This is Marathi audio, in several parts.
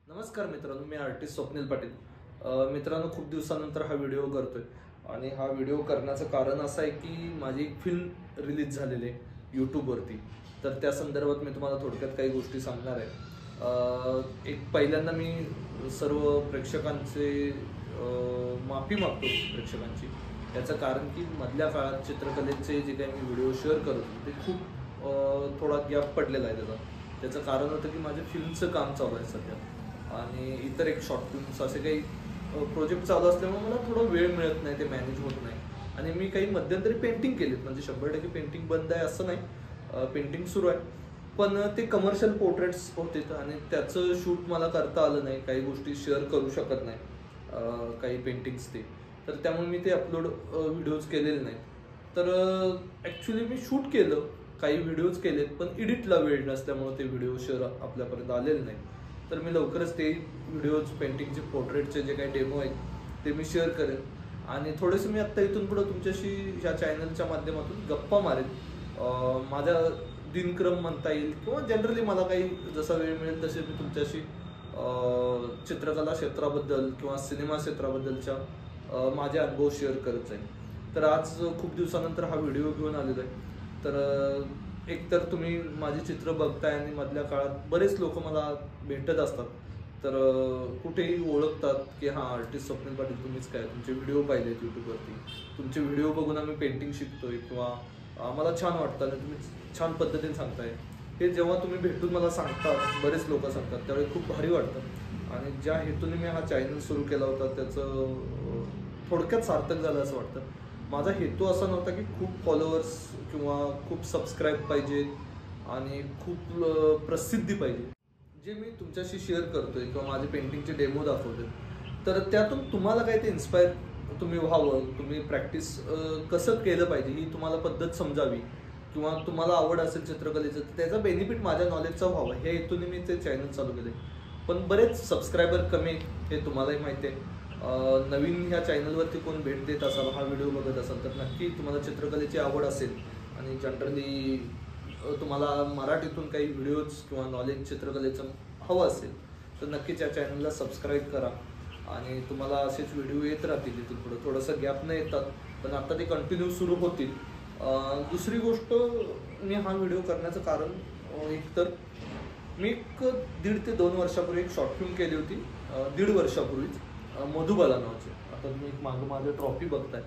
नमस्कार मित्रांनो, मी आर्टिस्ट स्वप्नील पाटील. मित्रांनो, खूप दिवसानंतर हा व्हिडिओ करतोय आणि हा व्हिडिओ करण्याचं कारण असं आहे की माझी एक फिल्म रिलीज झालेली आहे यूट्यूबवरती. तर त्या संदर्भात मी तुम्हाला थोडक्यात काही गोष्टी सांगणार आहे. एक पहिल्यांदा मी सर्व प्रेक्षकांचे माफी मागतो प्रेक्षकांची. याचं कारण की मधल्या काळात चित्रकलेचे जे काही मी व्हिडिओ शेअर करत होतो ते खूप थोडा गॅप पडलेला आहे. त्याचं कारण होतं की माझ्या फिल्मचं काम चालू आहे सध्या आणि इतर एक शॉर्ट फिल्म्स असे काही प्रोजेक्ट चालू असल्यामुळे मला थोडं वेळ मिळत नाही, ते मॅनेज होत नाही. आणि मी काही मध्यंतरी पेंटिंग केलीत, म्हणजे 100% पेंटिंग बंद आहे असं नाही, पेंटिंग सुरू आहे. पण ते कमर्शियल पोर्ट्रेट्स होते आणि त्याचं शूट मला करता आलं नाही, काही गोष्टी शेअर करू शकत नाही, काही पेंटिंग्स ते. तर त्यामुळे मी ते अपलोड व्हिडिओज केलेले नाहीत. तर ॲक्च्युली मी शूट केलं, काही व्हिडिओज केलेत, पण एडिटला वेळ नसल्यामुळे ते व्हिडिओ शेअर आपल्यापर्यंत आलेले नाही. तर मी लवकरच ते व्हिडिओज, पेंटिंगचे, पोर्ट्रेटचे जे काही डेमो आहेत ते मी शेअर करेन. आणि थोडेसे मी आत्ता इथून पुढं तुमच्याशी ह्या चॅनलच्या माध्यमातून गप्पा मारेन. माझा दिनक्रम म्हणता येईल किंवा जनरली मला काही जसा वेळ मिळेल तसे मी तुमच्याशी चित्रकला क्षेत्राबद्दल किंवा सिनेमा क्षेत्राबद्दलच्या माझे अनुभव शेअर करत जाईल. तर आज खूप दिवसानंतर हा व्हिडिओ घेऊन आलेलो आहे. तर एकतर तुम्ही माझी चित्र बघताय आणि मधल्या काळात बरेच लोक मला भेटत असतात, तर कुठेही ओळखतात की हां, आर्टिस्ट स्वप्नील पाटील तुम्हीच काय, तुमचे व्हिडिओ पाहिलेत यूट्यूबवरती, तुमचे व्हिडिओ बघून आम्ही पेंटिंग शिकतोय किंवा आम्हाला छान वाटतं आणि तुम्ही छान पद्धतीने सांगताय. हे जेव्हा तुम्ही भेटून मला सांगतात, बरेच लोक सांगतात, त्यावेळी खूप भारी वाटतं. आणि ज्या हेतूने मी हा चॅनल सुरू केला होता त्याचं थोडक्यात सार्थक झालं असं वाटतं. माझा हेतू असा नव्हता की खूप फॉलोअर्स किंवा खूप सबस्क्राईब पाहिजे आणि खूप प्रसिद्धी पाहिजे. जे मी तुमच्याशी शेअर करतोय किंवा माझे पेंटिंगचे डेमो दाखवतोय, तर त्यातून तुम्हाला काय ते इन्स्पायर तुम्ही व्हावं, तुम्ही प्रॅक्टिस कसं केलं पाहिजे ही तुम्हाला पद्धत समजावी किंवा तुम्हाला आवड असेल चित्रकलेचं तर त्याचा बेनिफिट माझ्या नॉलेजचा व्हावा, हे हेतूने मी ते चॅनल चालू केले. पण बरेच सबस्क्रायबर कमी, हे तुम्हालाही माहिती आहे. नवीन ह्या चॅनलवरती कोण भेट देत असाल, हा व्हिडिओ बघत असाल, तर नक्की तुम्हाला चित्रकलेची आवड असेल आणि जनरली तुम्हाला मराठीतून काही व्हिडिओज किंवा नॉलेज चित्रकलेचं हवं असेल तर नक्कीच या चॅनलला सबस्क्राईब करा. आणि तुम्हाला असेच व्हिडिओ येत राहतील इथून पुढं. थोडंसं गॅप न येतात पण आता ते कंटिन्यू सुरू होतील. दुसरी गोष्ट, मी हा व्हिडिओ करण्याचं कारण एकतर मी 1.5 ते 2 वर्षापूर्वी एक शॉर्ट फिल्म केली होती, 1.5 वर्षापूर्वीच, मधुबाला नावाची. आता तुम्ही मागं माझं ट्रॉफी बघताय,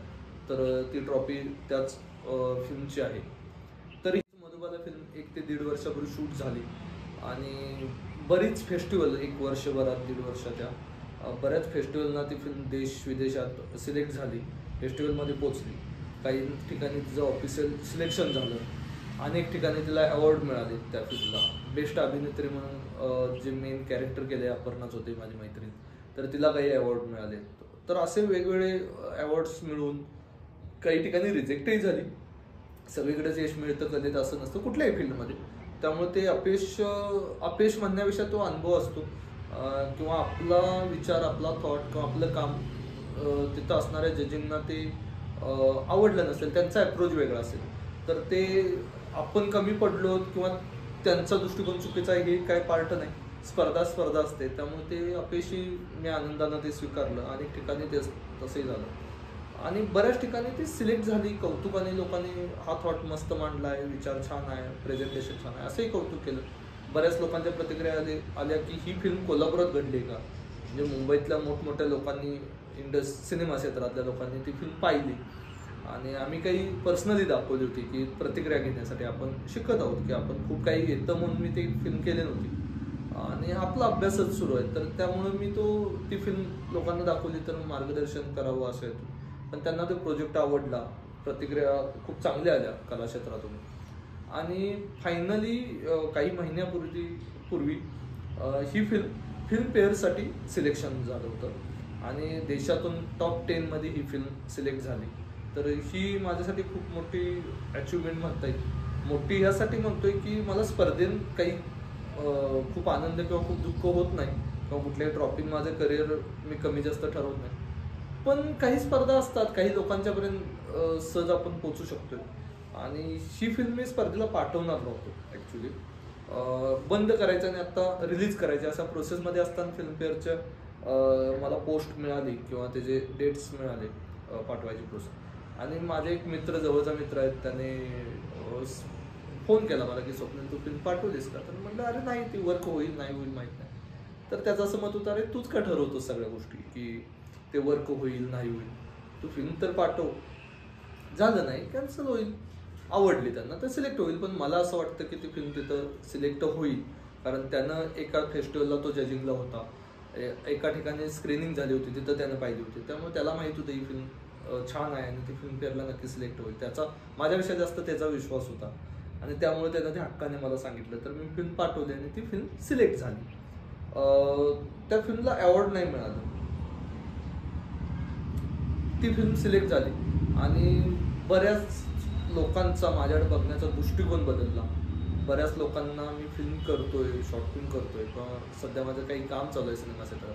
तर ती ट्रॉफी त्याच फिल्मची आहे. तर ही मधुबाला फिल्म 1 ते 1.5 वर्षापूर्वी शूट झाली आणि बरीच फेस्टिवल, 1 वर्षभरात 1.5 वर्षाच्या बऱ्याच फेस्टिवलना ती फिल्म देश विदेशात सिलेक्ट झाली, फेस्टिवलमध्ये पोचली. काही ठिकाणी तिचं ऑफिशियल सिलेक्शन झालं, अनेक ठिकाणी तिला अवॉर्ड मिळाले. त्या फिल्मला बेस्ट अभिनेत्री म्हणून जे मेन कॅरेक्टर केले अपर्णाच होते, माझी मैत्रीण, तर तिला काही अवॉर्ड मिळाले. तर असे वेगवेगळे अवॉर्ड्स मिळून काही ठिकाणी रिजेक्टही झाली. सगळीकडेच यश मिळतं कलेत असं नसतं कुठल्याही फील्डमध्ये. त्यामुळे ते अपयश म्हणण्यापेक्षा तो अनुभव असतो किंवा आपला विचार, आपला थॉट किंवा आपलं काम तिथं असणाऱ्या जजिंगना ते आवडलं नसेल, त्यांचा अप्रोच वेगळा असेल, तर ते आपण कमी पडलो किंवा त्यांचा दृष्टिकोन चुकीचा आहे हे काय पार्ट नाही. स्पर्धा असते, त्यामुळे ते अपयशी मी आनंदानं ते स्वीकारलं. अनेक ठिकाणी ते तसंही झालं आणि बऱ्याच ठिकाणी ती सिलेक्ट झाली. कौतुकाने लोकांनी हा थॉट मस्त मांडला आहे, विचार छान आहे, प्रेझेंटेशन छान आहे, असंही कौतुक केलं. बऱ्याच लोकांच्या प्रतिक्रिया आल्या की ही फिल्म कोल्हापुरात घडली का, म्हणजे मुंबईतल्या मोठमोठ्या लोकांनी, सिनेमा क्षेत्रातल्या लोकांनी ती फिल्म पाहिली आणि आम्ही काही पर्सनली दाखवली होती की प्रतिक्रिया घेण्यासाठी आपण शिकत आहोत की आपण खूप काही येतं म्हणून मी ती फिल्म केली नव्हती आणि आपला अभ्यासच सुरू आहे. तर त्यामुळे मी ती फिल्म लोकांना दाखवली तर मार्गदर्शन करावं असं येतो. पण त्यांना तो प्रोजेक्ट आवडला, प्रतिक्रिया खूप चांगल्या आल्या कला क्षेत्रातून. आणि फायनली काही महिन्यापूर्वी ही फिल्मफेअरसाठी सिलेक्शन झालं होतं आणि देशातून टॉप 10 मध्ये ही फिल्म सिलेक्ट झाली. तर ही माझ्यासाठी खूप मोठी अचिव्हमेंट म्हणता येईल. मोठी ह्यासाठी म्हणतोय की मला स्पर्धेत काही खूप आनंद किंवा खूप दुःख होत नाही किंवा कुठल्याही ट्रॉफीत माझं करिअर मी कमी जास्त ठरवत नाही. पण काही स्पर्धा असतात, काही लोकांच्यापर्यंत सहज आपण पोचू शकतोय आणि ही फिल्म मी स्पर्धेला पाठवणार नव्हतो ॲक्च्युली. बंद करायचं आणि आता रिलीज करायचे अशा प्रोसेसमध्ये असताना फिल्मफेअरच्या मला पोस्ट मिळाली किंवा त्याचे डेट्स मिळाले पाठवायची प्रोसेस. आणि माझे एक मित्र, जवळचा मित्र आहेत, त्याने फोन केला मला की स्वप्नील तू फिल्म पाठवलीस का? तर म्हटलं अरे नाही, ती वर्क होईल नाही होईल माहीत नाही. तर त्याचं असं मत होतं, अरे तूच का ठरवतोस सगळ्या गोष्टी की ते वर्क होईल नाही होईल, तू फिल्म तर पाठव, झालं नाही कॅन्सल होईल, आवडली त्यांना तर सिलेक्ट होईल. पण मला असं वाटतं की ती फिल्म तिथं सिलेक्ट होईल, कारण त्यानं एका फेस्टिवलला तो जजिंगला होता, एका ठिकाणी स्क्रीनिंग झाली होती, तिथं त्यानं पाहिली होती, त्यामुळे त्याला माहीत होतं ही फिल्म छान आहे आणि ती फिल्मफेअरला नक्की सिलेक्ट होईल. त्याचा माझ्यापेक्षा जास्त त्याचा विश्वास होता आणि त्यामुळे त्यानं त्या हक्काने मला सांगितलं. तर मी फिल्म पाठवली आणि ती फिल्म सिलेक्ट झाली. त्या फिल्मला अवॉर्ड नाही मिळालं, ती फिल्म सिलेक्ट झाली आणि बऱ्याच लोकांचा माझ्याकडे बघण्याचा दृष्टिकोन बदलला. बऱ्याच लोकांना मी फिल्म करतोय, शॉर्ट फिल्म करतोय किंवा सध्या माझं काही काम चालू आहे सिनेमा क्षेत्रात,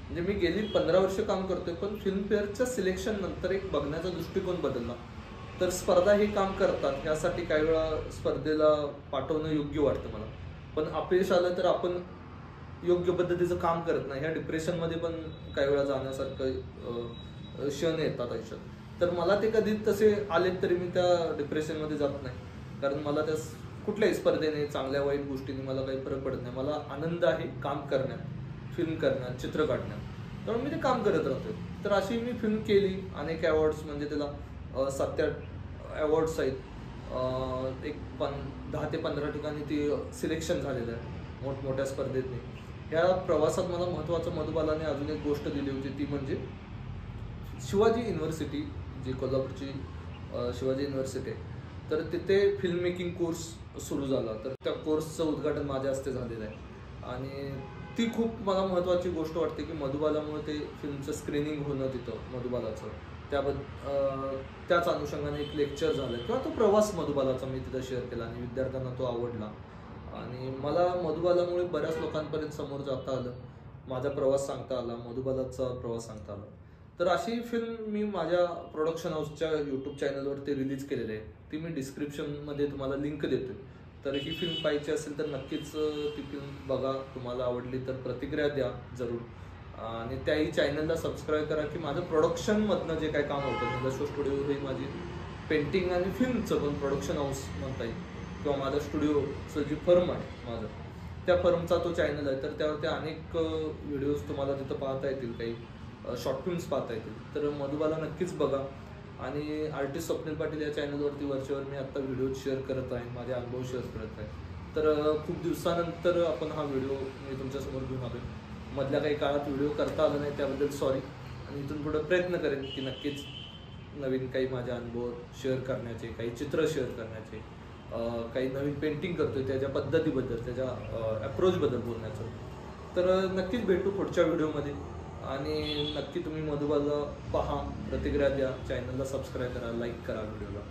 म्हणजे मी गेली 15 वर्ष काम करतोय, पण फिल्मफेअरच्या सिलेक्शन नंतर एक बघण्याचा दृष्टिकोन बदलला. तर स्पर्धा हे काम करतात यासाठी काही वेळा स्पर्धेला पाठवणं योग्य वाटतं मला, पण अपयश आलं तर आपण योग्य पद्धतीचं काम करत नाही, ह्या डिप्रेशनमध्ये पण काही वेळा जाण्यासारखं क्षण येतात आयुष्यात. तर मला ते कधी तसे आलेत तरी मी त्या डिप्रेशनमध्ये जात नाही, कारण मला त्या कुठल्याही स्पर्धेने, चांगल्या वाईट गोष्टीने मला काही फरक पडत नाही. मला आनंद आहे काम करण्यात, फिल्म करण्यात, चित्र काढण्यात, त्यामुळे मी ते काम करत राहतो. तर अशी मी फिल्म केली, अनेक अवॉर्ड्स, म्हणजे त्याला 7 ते 8 अवॉर्ड्स आहेत, एक 10 ते 15 ठिकाणी ती सिलेक्शन झालेलं आहे मोठमोठ्या स्पर्धेतनी. ह्या प्रवासात मला महत्त्वाचं मधुबालाने अजून एक गोष्ट दिली होती, ती म्हणजे शिवाजी युनिव्हर्सिटी, जी कोल्हापूरची शिवाजी युनिव्हर्सिटी आहे, तर तिथे फिल्म मेकिंग कोर्स सुरू झाला. तर त्या कोर्सचं उद्घाटन माझ्या हस्ते झालेलं आहे आणि ती खूप मला महत्त्वाची गोष्ट वाटते की मधुबालामुळे ते फिल्मचं स्क्रीनिंग होणं तिथं मधुबालाचं, त्याच अनुषंगाने एक लेक्चर झालं किंवा तो प्रवास मधुबालाचा मी तिथं शेअर केला आणि विद्यार्थ्यांना तो आवडला आणि मला मधुबालामुळे बऱ्याच लोकांपर्यंत समोर जाता आलं, माझा प्रवास सांगता आला, मधुबालाचा प्रवास सांगता आला. तर अशी फिल्म मी माझ्या प्रोडक्शन हाऊसच्या यूट्यूब चॅनलवरती रिलीज केलेली आहे, ती मी डिस्क्रिप्शनमध्ये तुम्हाला लिंक देतोय. तर ही फिल्म पाहायची असेल तर नक्कीच ती फिल्म बघा, तुम्हाला आवडली तर प्रतिक्रिया द्या जरूर आणि त्याही चॅनलला सबस्क्राईब करा की माझं प्रोडक्शनमधनं जे काय काम होतं, निलशो स्टुडिओ ही माझी पेंटिंग आणि फिल्मचं पण प्रोडक्शन हाऊस म्हणता येईल किंवा माझं स्टुडिओचं जी फर्म आहे माझं, त्या फर्मचा तो चॅनल आहे. तर त्यावरती अनेक व्हिडिओज तुम्हाला तिथं पाहता येतील, काही शॉर्ट फिल्म्स पाहता येतील. तर मधुबाला नक्कीच बघा आणि आर्टिस्ट स्वप्नील पाटील या चॅनलवरती वरचेवर मी आता व्हिडिओ शेअर करत आहे, माझे अनुभव शेअर करत आहे. तर खूप दिवसानंतर आपण हा व्हिडिओ मी तुमच्यासमोर घेऊन आलो. मधल्या काही काळात व्हिडिओ करता आला नाही, त्याबद्दल सॉरी. आणि इथून पुढे प्रयत्न करेन की नक्कीच नवीन काही माझे अनुभव शेअर करण्याचे, काही चित्र शेअर करण्याचे, काही नवीन पेंटिंग करतोय त्याच्या पद्धतीबद्दल, त्याच्या अप्रोचबद्दल बोलण्याचं. तर नक्कीच भेटू पुढच्या व्हिडिओमध्ये आणि नक्की तुम्ही मधुबाला पहा, प्रतिक्रिया द्या, चॅनलला सबस्क्राईब करा, लाईक करा व्हिडिओला.